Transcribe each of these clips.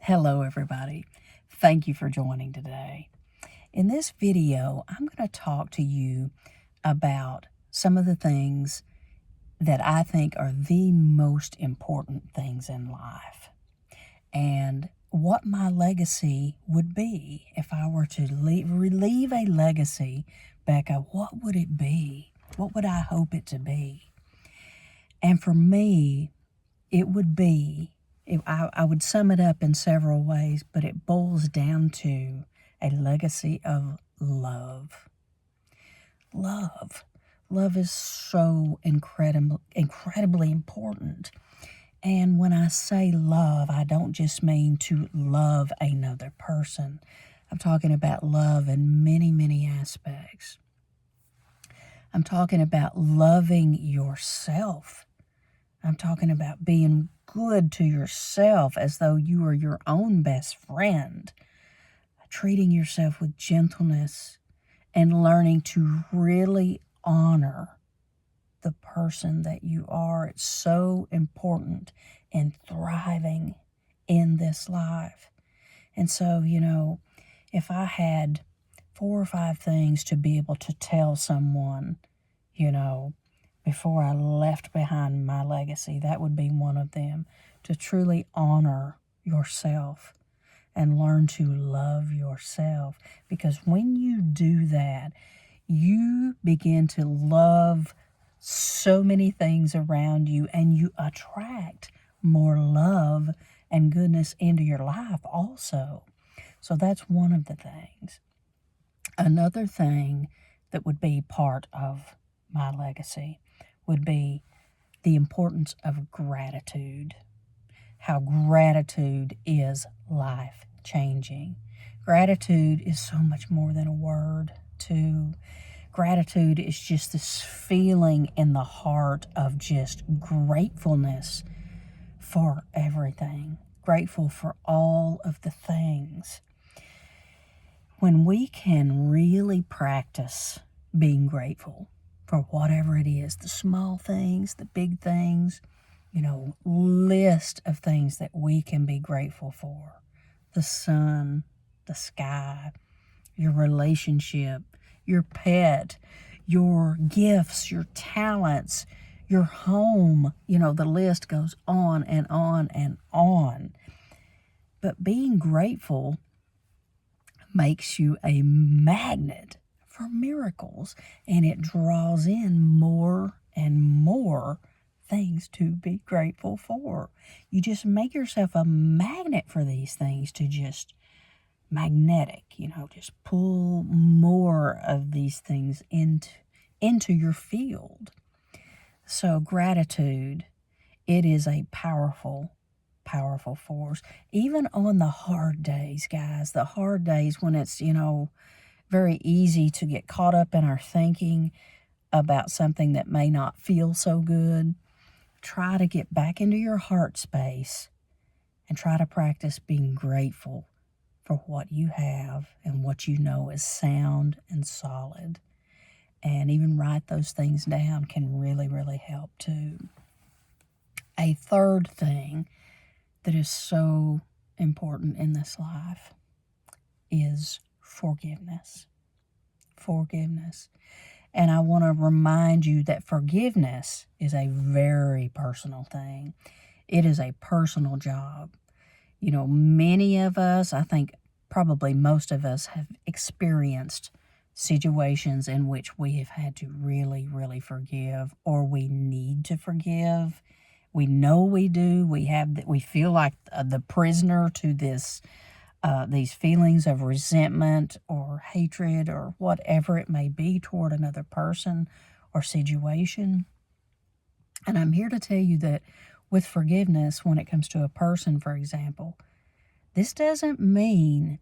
Hello, everybody. Thank you for joining today. In this video, I'm going to talk to you about some of the things that I think are the most important things in life and what my legacy would be if I were to leave a legacy. Becca, what would it be? What would I hope it to be? And for me, it would be, I would sum it up in several ways, but it boils down to a legacy of love. Love. Love is so incredibly important. And when I say love, I don't just mean to love another person. I'm talking about love in many, many aspects. I'm talking about loving yourself. I'm talking about being good to yourself as though you are your own best friend, treating yourself with gentleness and learning to really honor the person that you are. It's so important in thriving in this life. And so, if I had 4 or 5 things to be able to tell someone, before I left behind my legacy, that would be one of them. To truly honor yourself and learn to love yourself. Because when you do that, you begin to love so many things around you and you attract more love and goodness into your life also. So that's one of the things. Another thing that would be part of my legacy would be the importance of gratitude. How gratitude is life-changing. Gratitude is so much more than a word, too. Gratitude is just this feeling in the heart of just gratefulness for everything. Grateful for all of the things. When we can really practice being grateful for whatever it is, the small things, the big things, list of things that we can be grateful for. The sun, the sky, your relationship, your pet, your gifts, your talents, your home. The list goes on and on and on. But being grateful makes you a magnet for miracles, and it draws in more and more things to be grateful for. You just make yourself a magnet for these things to just magnetic, just pull more of these things into your field. So gratitude, it is a powerful force. Even on the hard days, guys, the hard days when it's, very easy to get caught up in our thinking about something that may not feel so good, try to get back into your heart space and try to practice being grateful for what you have and what you know is sound and solid. And even write those things down can really, really help too. A third thing that is so important in this life is forgiveness. Forgiveness. And I want to remind you that forgiveness is a very personal thing. It is a personal job. Many of us, I think probably most of us, have experienced situations in which we have had to really, really forgive, or we need to forgive. We know we do. We feel like the prisoner to these feelings of resentment or hatred or whatever it may be toward another person or situation. And I'm here to tell you that with forgiveness, when it comes to a person, for example, this doesn't mean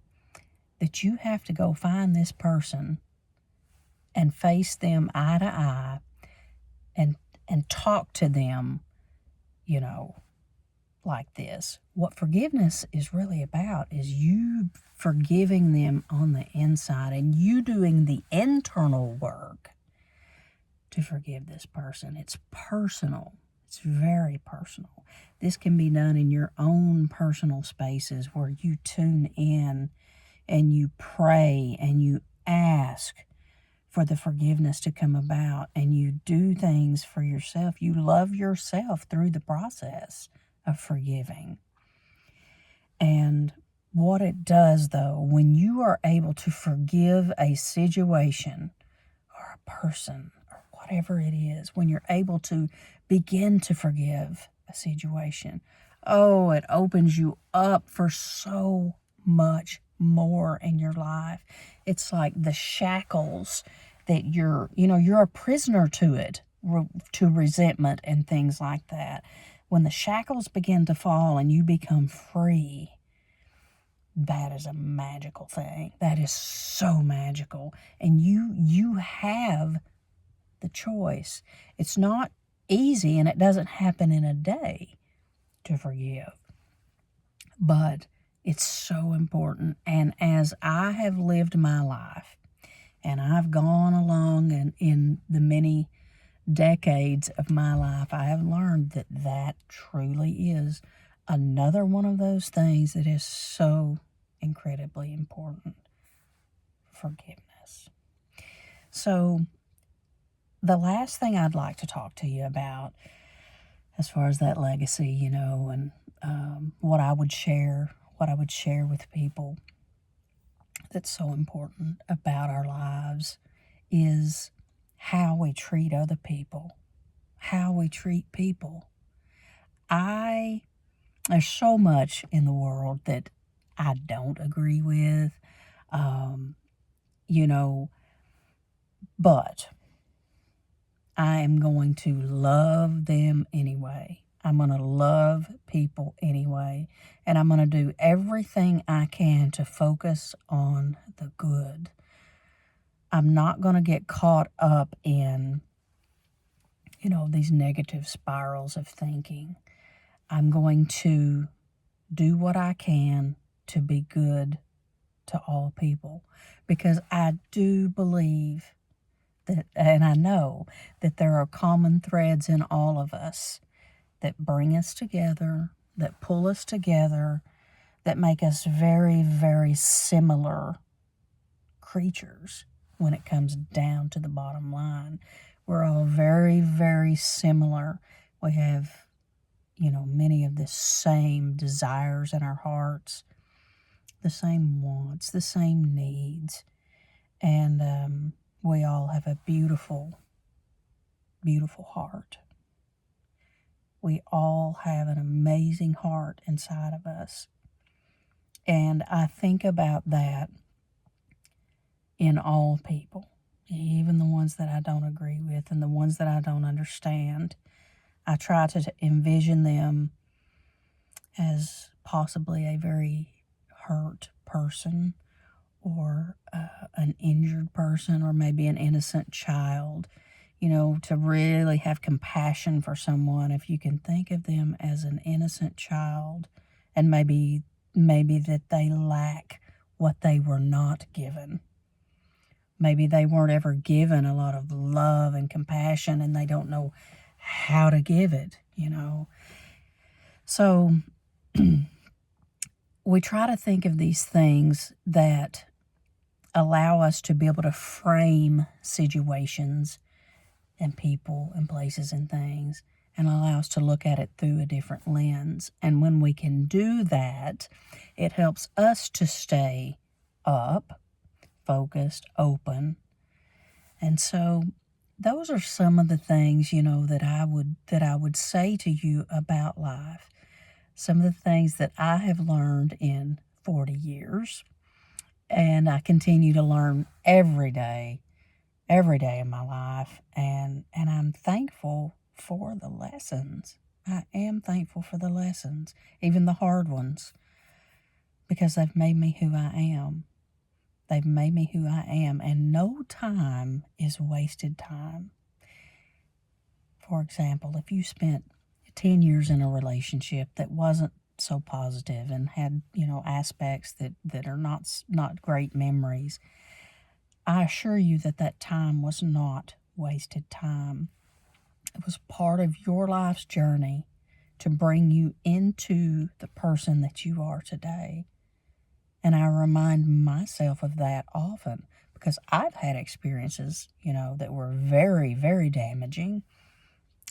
that you have to go find this person and face them eye to eye and talk to them, like this. What forgiveness is really about is you forgiving them on the inside and you doing the internal work to forgive this person. It's personal. It's very personal. This can be done in your own personal spaces where you tune in and you pray and you ask for the forgiveness to come about, and you do things for yourself. You love yourself through the process of forgiving. And what it does, though, when you are able to forgive a situation or a person or whatever it is, when you're able to begin to forgive a situation, oh, it opens you up for so much more in your life. It's like the shackles that you're a prisoner to it, to resentment and things like that. When the shackles begin to fall and you become free, that is a magical thing. That is so magical. And you have the choice. It's not easy, and it doesn't happen in a day to forgive. But it's so important. And as I have lived my life, and I've gone along and in the many decades of my life, I have learned that that truly is another one of those things that is so incredibly important. Forgiveness. So the last thing I'd like to talk to you about, as far as that legacy, and what I would share with people that's so important about our lives, is how we treat other people, how we treat people. There's so much in the world that I don't agree with, but I am going to love them anyway. I'm going to love people anyway. And I'm going to do everything I can to focus on the good. I'm not going to get caught up in, these negative spirals of thinking. I'm going to do what I can to be good to all people, because I do believe that, and I know that there are common threads in all of us that bring us together, that pull us together, that make us very, very similar creatures when it comes down to the bottom line. We're all very, very similar. We have, many of the same desires in our hearts, the same wants, the same needs. And we all have a beautiful, beautiful heart. We all have an amazing heart inside of us. And I think about that in all people, even the ones that I don't agree with and the ones that I don't understand. I try to envision them as possibly a very hurt person, or an injured person, or maybe an innocent child, to really have compassion for someone. If you can think of them as an innocent child, and maybe that they lack what they were not given. Maybe they weren't ever given a lot of love and compassion, and they don't know how to give it, So we try to think of these things that allow us to be able to frame situations and people and places and things, and allow us to look at it through a different lens. And when we can do that, it helps us to stay up, focused, open. And so those are some of the things, that I would say to you about life. Some of the things that I have learned in 40 years. And I continue to learn every day in my life. And I'm thankful for the lessons. I am thankful for the lessons, even the hard ones, because they've made me who I am. They've made me who I am, and no time is wasted time. For example, if you spent 10 years in a relationship that wasn't so positive and had, aspects that are not great memories, I assure you that time was not wasted time. It was part of your life's journey to bring you into the person that you are today. And I remind myself of that often because I've had experiences, that were very, very damaging,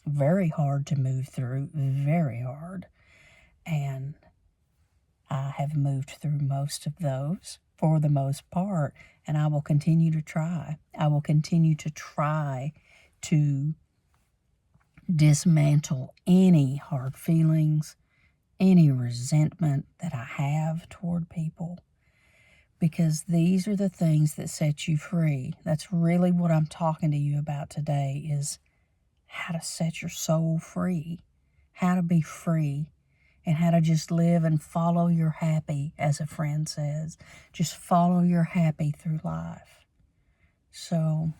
very hard to move through, very hard. And I have moved through most of those for the most part, and I will continue to try. I will continue to try to dismantle any hard feelings, any resentment that I have toward people, because these are the things that set you free. That's really what I'm talking to you about today, is how to set your soul free, how to be free, and how to just live and follow your happy, as a friend says. Just follow your happy through life. So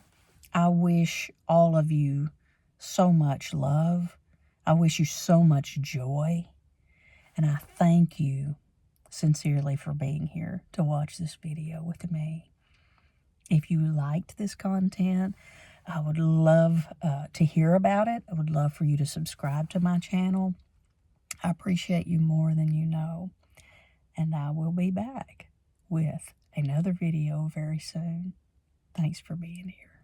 I wish all of you so much love. I wish you so much joy. And I thank you sincerely for being here to watch this video with me. If you liked this content, I would love to hear about it. I would love for you to subscribe to my channel. I appreciate you more than you know. And I will be back with another video very soon. Thanks for being here.